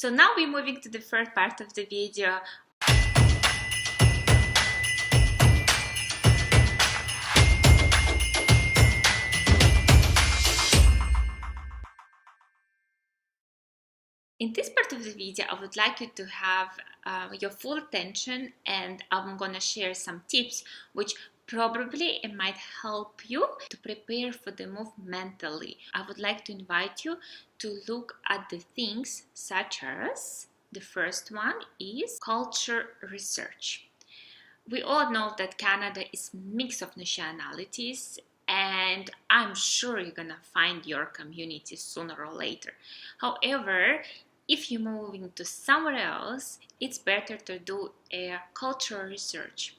So now we're moving to the third part of the video. In this part of the video, I would like you to have your full attention, and I'm gonna share some tips which probably it might help you to prepare for the move mentally. I would like to invite you to look at the things such as the first one is culture research. We all know that Canada is a mix of nationalities, and I'm sure you're gonna find your community sooner or later. However, if you're moving to somewhere else, it's better to do a cultural research.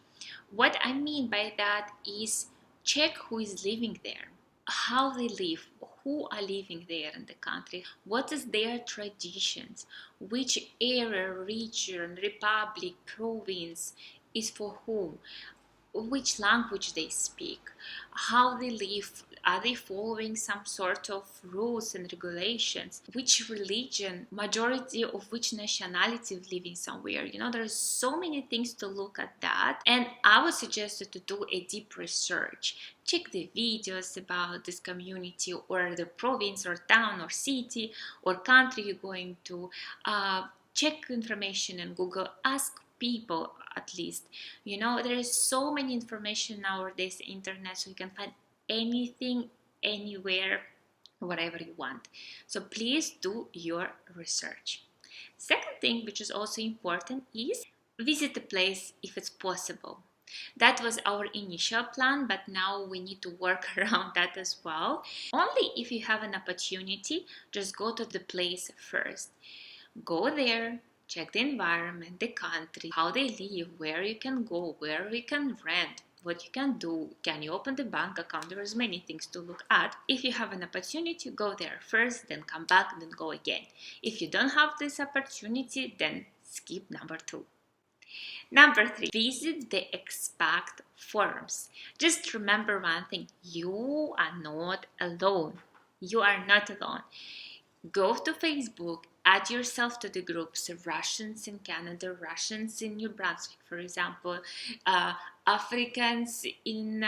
What I mean by that is check who is living there, how they live, who are living there in the country, what is their traditions, which area, region, republic, province is for whom, which language they speak, how they live, are they following some sort of rules and regulations, which religion, majority of which nationality living somewhere. There's so many things to look at that, and I would suggest you to do a deep research. Check the videos about this community or the province or town or city or country you're going to. Check information in Google, ask people at least. There is so many information nowadays on the internet, so you can find anything, anywhere, whatever you want. So please do your research. Second thing, which is also important, is visit the place if it's possible. That was our initial plan, but now we need to work around that as well. Only if you have an opportunity, just go to the place first. Go there, check the environment, the country, how they live, where you can go, where you can rent, what you can do, can you open the bank account. There's many things to look at. If you have an opportunity, go there first, then come back, then go again. If you don't have this opportunity, then skip number 2. Number 3, visit the expat forums. Just remember one thing, you are not alone. You are not alone. Go to Facebook, add yourself to the groups, Russians in Canada, Russians in New Brunswick, for example, Africans in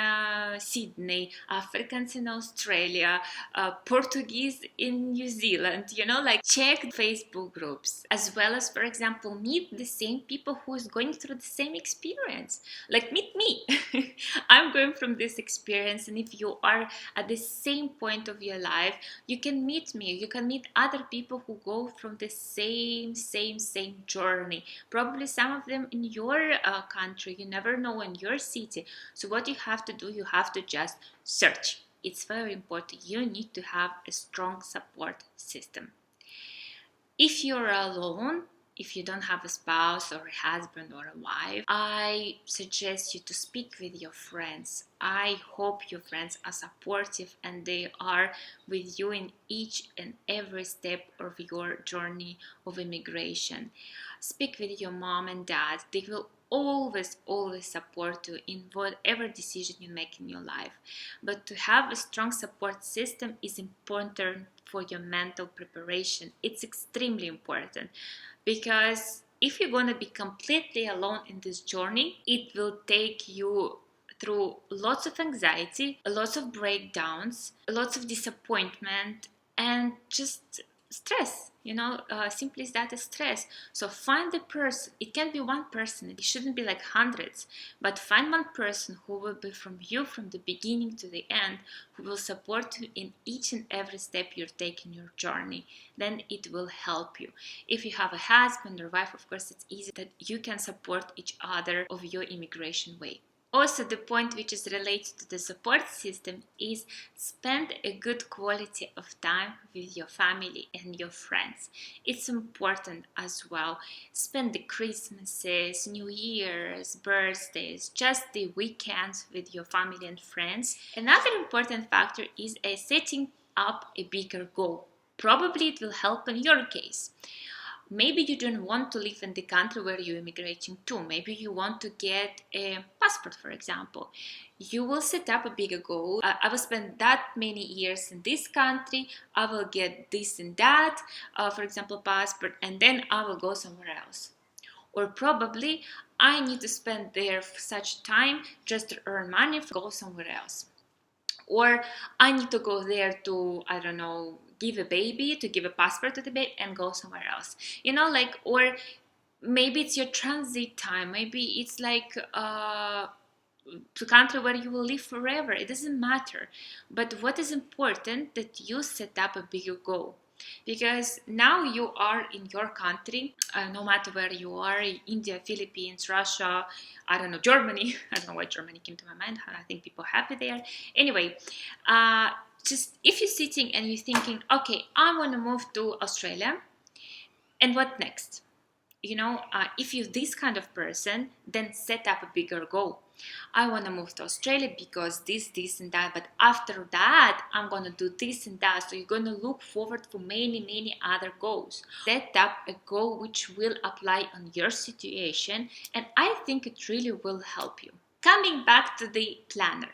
Sydney, Africans in Australia, Portuguese in New Zealand, check Facebook groups, as well as, for example, meet the same people who is going through the same experience. Like, meet me. I'm going from this experience, and if you are at the same point of your life, you can meet me. You can meet other people who go from the same journey. Probably some of them in your country. You never know, in your city. So what you have to do, you have to just search. It's very important. You need to have a strong support system. If you're alone, if you don't have a spouse or a husband or a wife, I suggest you to speak with your friends. I hope your friends are supportive and they are with you in each and every step of your journey of immigration. Speak with your mom and dad. They will always support you in whatever decision you make in your life. But to have a strong support system is important for your mental preparation. It's extremely important, because if you're going to be completely alone in this journey, it will take you through lots of anxiety, lots of breakdowns, lots of disappointment, and just stress. Simply as that is stress. So find the person. It can be one person. It shouldn't be like hundreds, but find one person who will be from you from the beginning to the end, who will support you in each and every step you're taking your journey. Then it will help you. If you have a husband or wife, of course, it's easy that you can support each other of your immigration way. Also, the point which is related to the support system is spend a good quality of time with your family and your friends. It's important as well. Spend the Christmases, New Year's, birthdays, just the weekends with your family and friends. Another important factor is setting up a bigger goal. Probably it will help in your case. Maybe you don't want to live in the country where you're immigrating to. Maybe you want to get a passport, for example. You will set up a bigger goal. I will spend that many years in this country. I will get this and that, for example, passport, and then I will go somewhere else. Or probably I need to spend there for such time just to earn money, go somewhere else. Or I need to go there to, I don't know, give a baby, to give a passport to the baby and go somewhere else. Or maybe it's your transit time. Maybe it's like the country where you will live forever. It doesn't matter. But what is important that you set up a bigger goal. Because now you are in your country, no matter where you are, India, Philippines, Russia, I don't know, Germany. I don't know why Germany came to my mind. I think people are happy there. Anyway, just if you're sitting and you're thinking, okay, I want to move to Australia, and what next? If you're this kind of person, then set up a bigger goal. I want to move to Australia because this and that, but after that I'm going to do this and that. So you're going to look forward for many other goals. Set up a goal which will apply on your situation, and I think it really will help you. Coming back to the planner,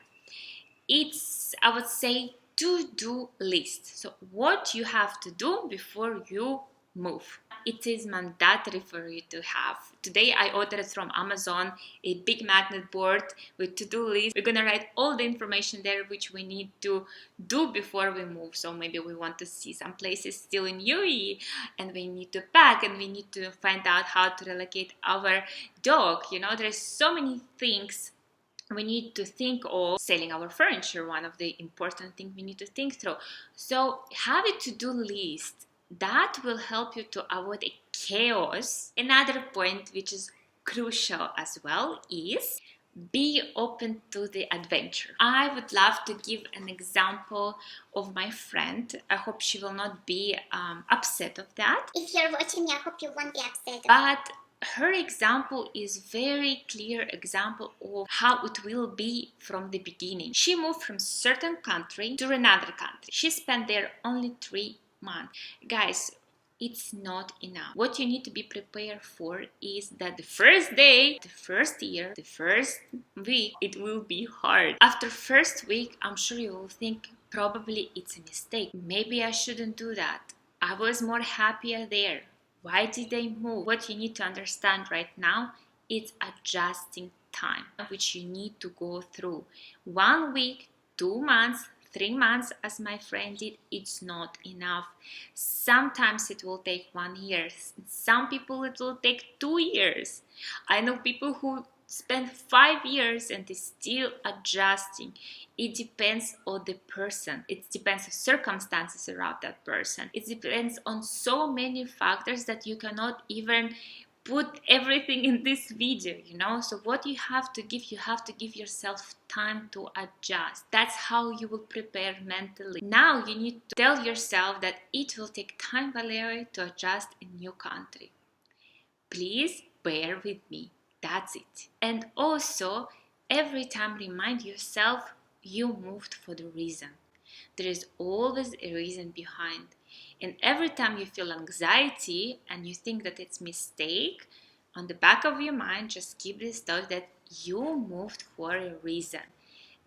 it's, I would say, to-do list. So what you have to do before you move. It is mandatory for you to have. Today I ordered from Amazon a big magnet board with to-do list. We're gonna write all the information there which we need to do before we move. So maybe we want to see some places still in UAE, and we need to pack, and we need to find out how to relocate our dog. There's so many things we need to think of. Selling our furniture, one of the important things we need to think through. So have a to-do list. That will help you to avoid a chaos. Another point which is crucial as well is be open to the adventure. I would love to give an example of my friend. I hope she will not be upset of that. If you're watching me, I hope you won't be upset. But her example is very clear example of how it will be from the beginning. She moved from certain country to another country. She spent there only 3 months. Guys, it's not enough. What you need to be prepared for is that the first day, the first year, the first week, it will be hard. After first week, I'm sure you will think probably it's a mistake. Maybe I shouldn't do that. I was more happier there. Why did I move? What you need to understand right now, it's adjusting time, which you need to go through. 1 week, 2 months, 3 months, as my friend did, it's not enough. Sometimes it will take 1 year. Some people it will take 2 years. I know people who spend 5 years and is still adjusting. It depends on the person. It depends on circumstances around that person. It depends on so many factors that you cannot even put everything in this video, So what you have to give yourself time to adjust. That's how you will prepare mentally. Now you need to tell yourself that it will take time, Valerie, to adjust in new country. Please bear with me. That's it. And also, every time remind yourself you moved for the reason. There is always a reason behind. And every time you feel anxiety and you think that it's a mistake, on the back of your mind, just keep this thought that you moved for a reason.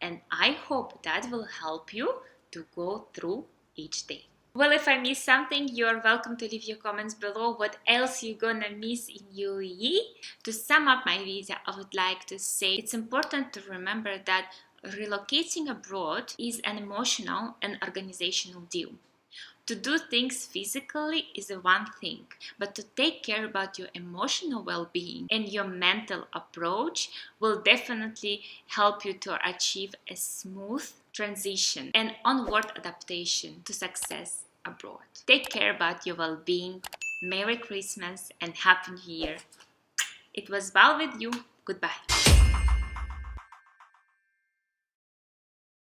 And I hope that will help you to go through each day. Well, if I missed something, you're welcome to leave your comments below. What else you're gonna miss in UAE? To sum up my video, I would like to say it's important to remember that relocating abroad is an emotional and organizational deal. To do things physically is one thing, but to take care about your emotional well-being and your mental approach will definitely help you to achieve a smooth transition and onward adaptation to success abroad. Take care about your well-being. Merry Christmas and Happy New Year. It was Val with you. Goodbye.